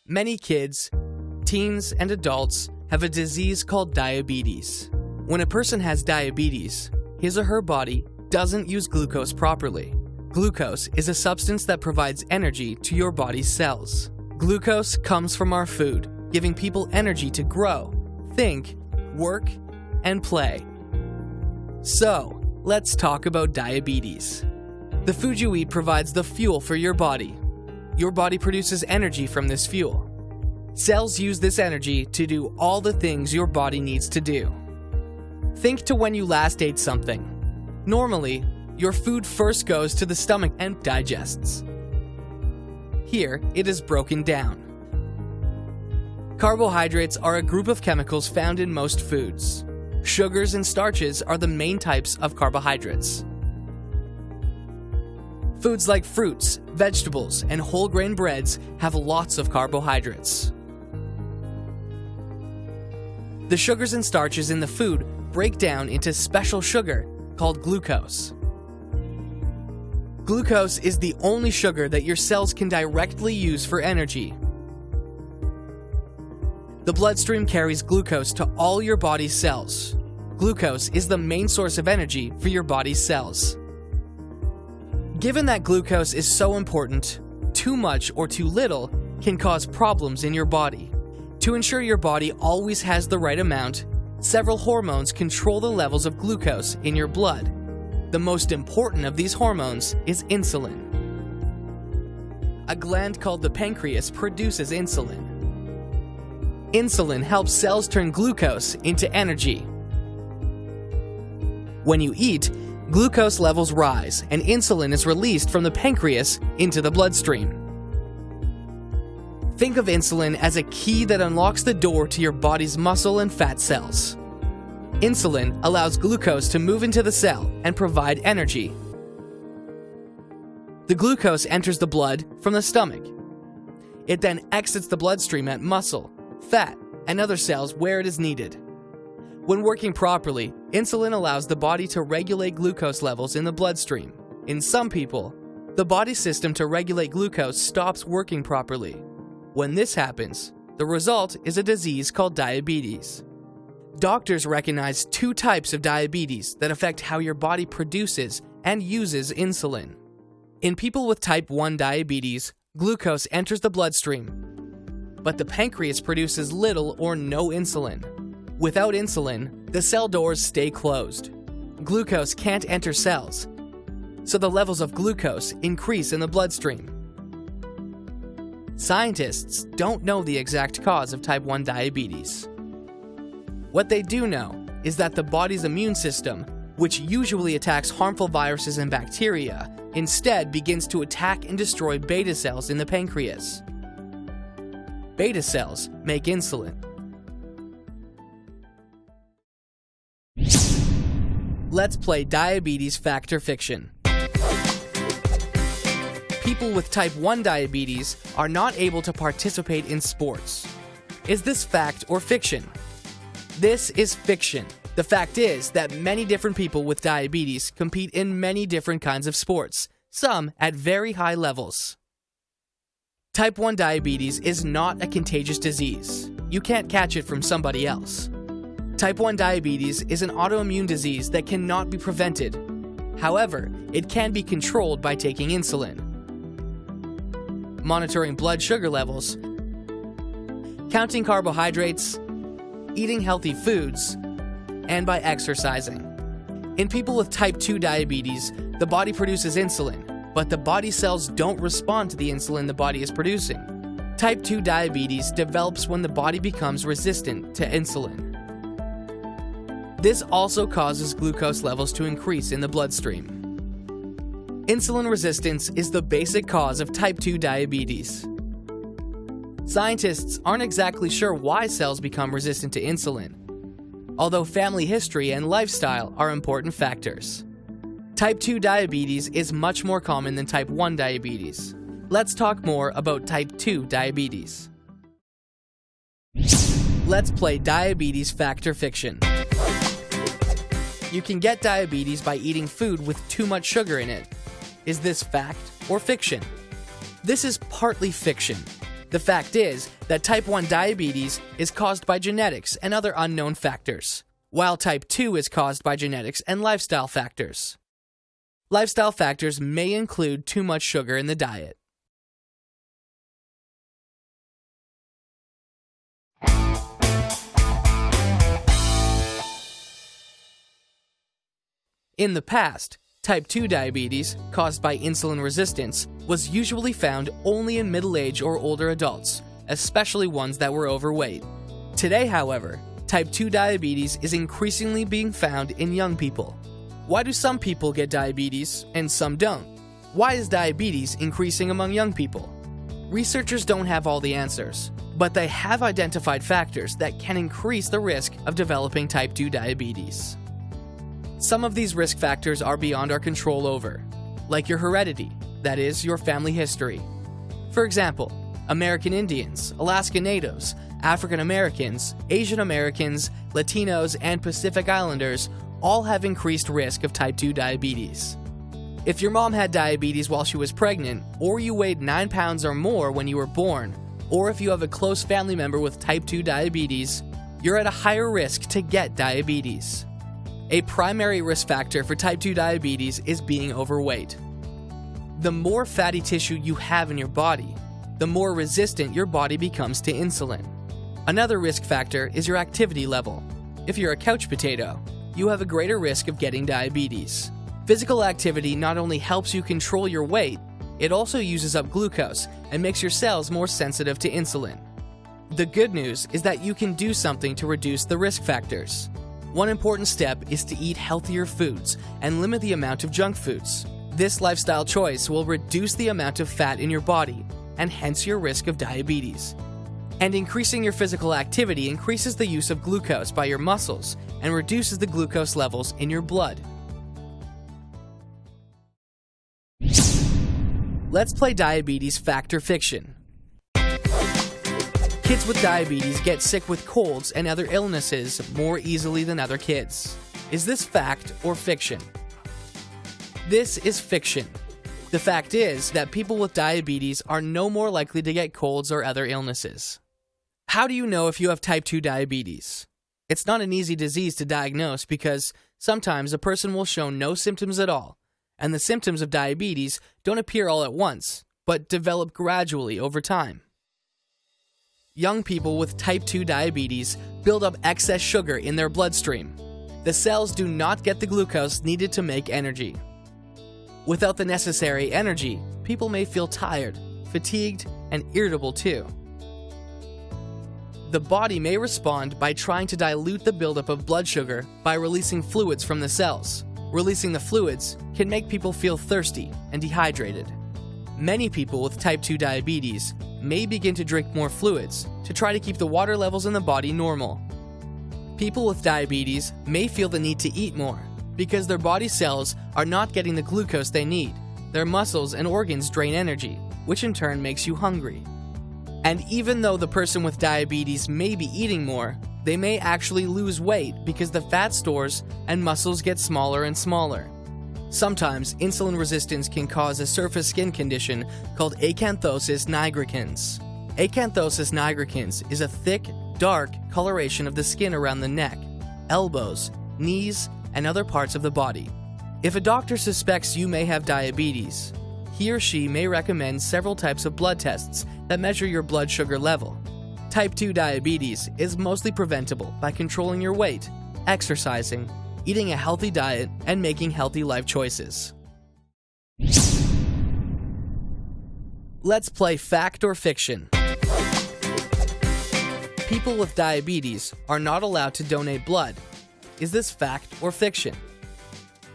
Many kids, teens, and adults have a disease called diabetes. When a person has diabetes, his or her body doesn't use glucose properly. Glucose is a substance that provides energy to your body's cells. Glucose comes from our food, giving people energy to grow, think, work, and play. So, let's talk about diabetes. The food you eat provides the fuel for your body. Your body produces energy from this fuel. Cells use this energy to do all the things your body needs to do. Think to when you last ate something. Normally, your food first goes to the stomach and digests. Here, it is broken down. Carbohydrates are a group of chemicals found in most foods. Sugars and starches are the main types of carbohydrates. Foods like fruits, vegetables, and whole grain breads have lots of carbohydrates. The sugars and starches in the food break down into special sugar called glucose. Glucose is the only sugar that your cells can directly use for energy. The bloodstream carries glucose to all your body's cells. Glucose is the main source of energy for your body's cells. Given that glucose is so important, too much or too little can cause problems in your body. To ensure your body always has the right amount, several hormones control the levels of glucose in your blood. The most important of these hormones is insulin. A gland called the pancreas produces insulin. Insulin helps cells turn glucose into energy. When you eat, glucose levels rise and insulin is released from the pancreas into the bloodstream. Think of insulin as a key that unlocks the door to your body's muscle and fat cells. Insulin allows glucose to move into the cell and provide energy. The glucose enters the blood from the stomach. It then exits the bloodstream at muscle, fat, and other cells where it is needed. When working properly, insulin allows the body to regulate glucose levels in the bloodstream. In some people, the body's system to regulate glucose stops working properly. When this happens, the result is a disease called diabetes. Doctors recognize two types of diabetes that affect how your body produces and uses insulin. In people with type 1 diabetes, glucose enters the bloodstream, but the pancreas produces little or no insulin. Without insulin, the cell doors stay closed. Glucose can't enter cells, so the levels of glucose increase in the bloodstream. Scientists don't know the exact cause of type 1 diabetes. What they do know is that the body's immune system, which usually attacks harmful viruses and bacteria, instead begins to attack and destroy beta cells in the pancreas. Beta cells make insulin. Let's play diabetes fact or fiction. People with type 1 diabetes are not able to participate in sports. Is this fact or fiction? This is fiction. The fact is that many different people with diabetes compete in many different kinds of sports, some at very high levels. Type 1 diabetes is not a contagious disease. You can't catch it from somebody else. Type 1 diabetes is an autoimmune disease that cannot be prevented. However, it can be controlled by taking insulin, monitoring blood sugar levels, counting carbohydrates, eating healthy foods, and by exercising. In people with type 2 diabetes, the body produces insulin, but the body cells don't respond to the insulin the body is producing. Type 2 diabetes develops when the body becomes resistant to insulin. This also causes glucose levels to increase in the bloodstream. Insulin resistance is the basic cause of type 2 diabetes. Scientists aren't exactly sure why cells become resistant to insulin, although family history and lifestyle are important factors. Type 2 diabetes is much more common than type 1 diabetes. Let's talk more about type 2 diabetes. Let's play diabetes fact or fiction. You can get diabetes by eating food with too much sugar in it. Is this fact or fiction? This is partly fiction. The fact is that type 1 diabetes is caused by genetics and other unknown factors, while type 2 is caused by genetics and lifestyle factors. Lifestyle factors may include too much sugar in the diet. In the past, type 2 diabetes, caused by insulin resistance, was usually found only in middle-aged or older adults, especially ones that were overweight. Today, however, type 2 diabetes is increasingly being found in young people. Why do some people get diabetes and some don't? Why is diabetes increasing among young people? Researchers don't have all the answers, but they have identified factors that can increase the risk of developing type 2 diabetes. Some of these risk factors are beyond our control over, like your heredity, that is, your family history. For example, American Indians, Alaska Natives, African Americans, Asian Americans, Latinos, and Pacific Islanders all have increased risk of type 2 diabetes. If your mom had diabetes while she was pregnant, or you weighed 9 pounds or more when you were born, or if you have a close family member with type 2 diabetes, you're at a higher risk to get diabetes. A primary risk factor for type 2 diabetes is being overweight. The more fatty tissue you have in your body, the more resistant your body becomes to insulin. Another risk factor is your activity level. If you're a couch potato, you have a greater risk of getting diabetes. Physical activity not only helps you control your weight, it also uses up glucose and makes your cells more sensitive to insulin. The good news is that you can do something to reduce the risk factors. One important step is to eat healthier foods and limit the amount of junk foods. This lifestyle choice will reduce the amount of fat in your body and hence your risk of diabetes. And increasing your physical activity increases the use of glucose by your muscles and reduces the glucose levels in your blood. Let's play diabetes fact or fiction. Kids with diabetes get sick with colds and other illnesses more easily than other kids. Is this fact or fiction? This is fiction. The fact is that people with diabetes are no more likely to get colds or other illnesses. How do you know if you have type 2 diabetes? It's not an easy disease to diagnose because sometimes a person will show no symptoms at all, and the symptoms of diabetes don't appear all at once, but develop gradually over time. Young people with type 2 diabetes build up excess sugar in their bloodstream. The cells do not get the glucose needed to make energy. Without the necessary energy, people may feel tired, fatigued, and irritable too. The body may respond by trying to dilute the buildup of blood sugar by releasing fluids from the cells. Releasing the fluids can make people feel thirsty and dehydrated. Many people with type 2 diabetes may begin to drink more fluids to try to keep the water levels in the body normal. People with diabetes may feel the need to eat more because their body cells are not getting the glucose they need. Their muscles and organs drain energy, which in turn makes you hungry. And even though the person with diabetes may be eating more, they may actually lose weight because the fat stores and muscles get smaller and smaller. Sometimes insulin resistance can cause a surface skin condition called acanthosis nigricans. Acanthosis nigricans is a thick, dark coloration of the skin around the neck, elbows, knees, and other parts of the body. If a doctor suspects you may have diabetes, he or she may recommend several types of blood tests that measure your blood sugar level. Type 2 diabetes is mostly preventable by controlling your weight, exercising, eating a healthy diet, and making healthy life choices. Let's play fact or fiction. People with diabetes are not allowed to donate blood. Is this fact or fiction?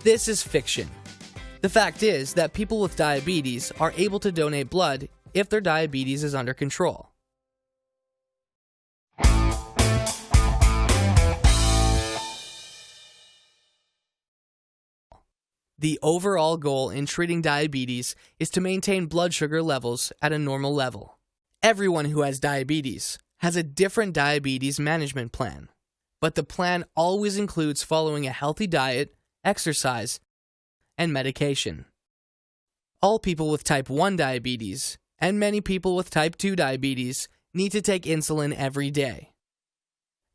This is fiction. The fact is that people with diabetes are able to donate blood if their diabetes is under control. The overall goal in treating diabetes is to maintain blood sugar levels at a normal level. Everyone who has diabetes has a different diabetes management plan, but the plan always includes following a healthy diet, exercise, and medication. All people with type 1 diabetes and many people with type 2 diabetes need to take insulin every day.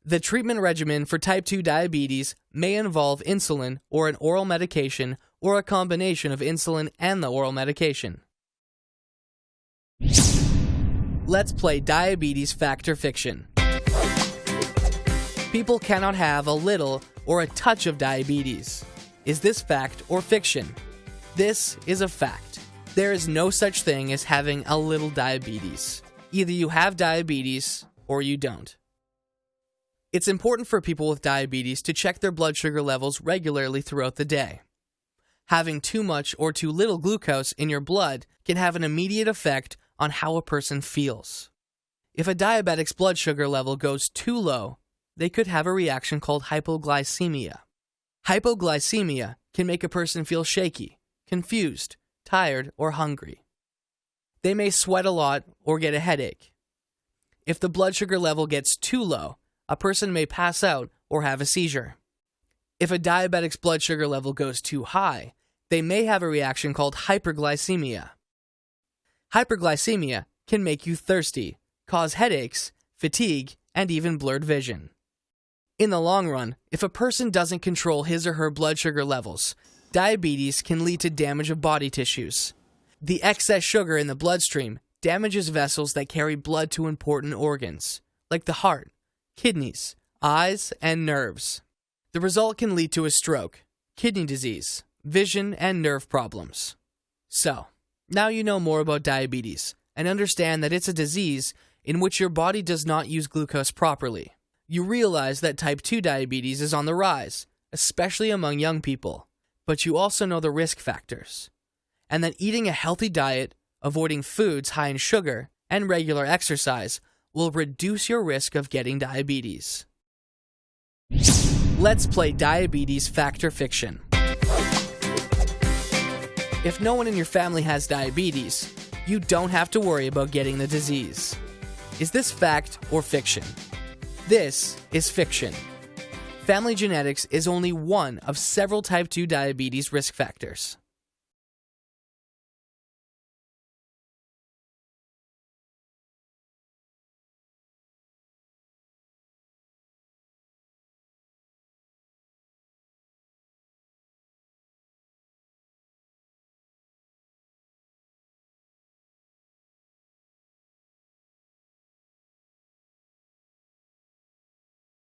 The treatment regimen for type 2 diabetes may involve insulin or an oral medication or a combination of insulin and the oral medication. Let's play diabetes fact or fiction. People cannot have a little or a touch of diabetes. Is this fact or fiction? This is a fact. There is no such thing as having a little diabetes. Either you have diabetes or you don't. It's important for people with diabetes to check their blood sugar levels regularly throughout the day. Having too much or too little glucose in your blood can have an immediate effect on how a person feels. If a diabetic's blood sugar level goes too low, they could have a reaction called hypoglycemia. Hypoglycemia can make a person feel shaky, confused, tired, or hungry. They may sweat a lot or get a headache. If the blood sugar level gets too low, a person may pass out or have a seizure. If a diabetic's blood sugar level goes too high, they may have a reaction called hyperglycemia. Hyperglycemia can make you thirsty, cause headaches, fatigue, and even blurred vision. In the long run, if a person doesn't control his or her blood sugar levels, diabetes can lead to damage of body tissues. The excess sugar in the bloodstream damages vessels that carry blood to important organs, like the heart, kidneys, eyes, and nerves. The result can lead to a stroke, kidney disease, vision, and nerve problems. So, now you know more about diabetes and understand that it's a disease in which your body does not use glucose properly. You realize that type 2 diabetes is on the rise, especially among young people, but you also know the risk factors, and that eating a healthy diet, avoiding foods high in sugar, and regular exercise will reduce your risk of getting diabetes. Let's play diabetes fact or fiction. If no one in your family has diabetes, you don't have to worry about getting the disease. Is this fact or fiction? This is fiction. Family genetics is only one of several type 2 diabetes risk factors.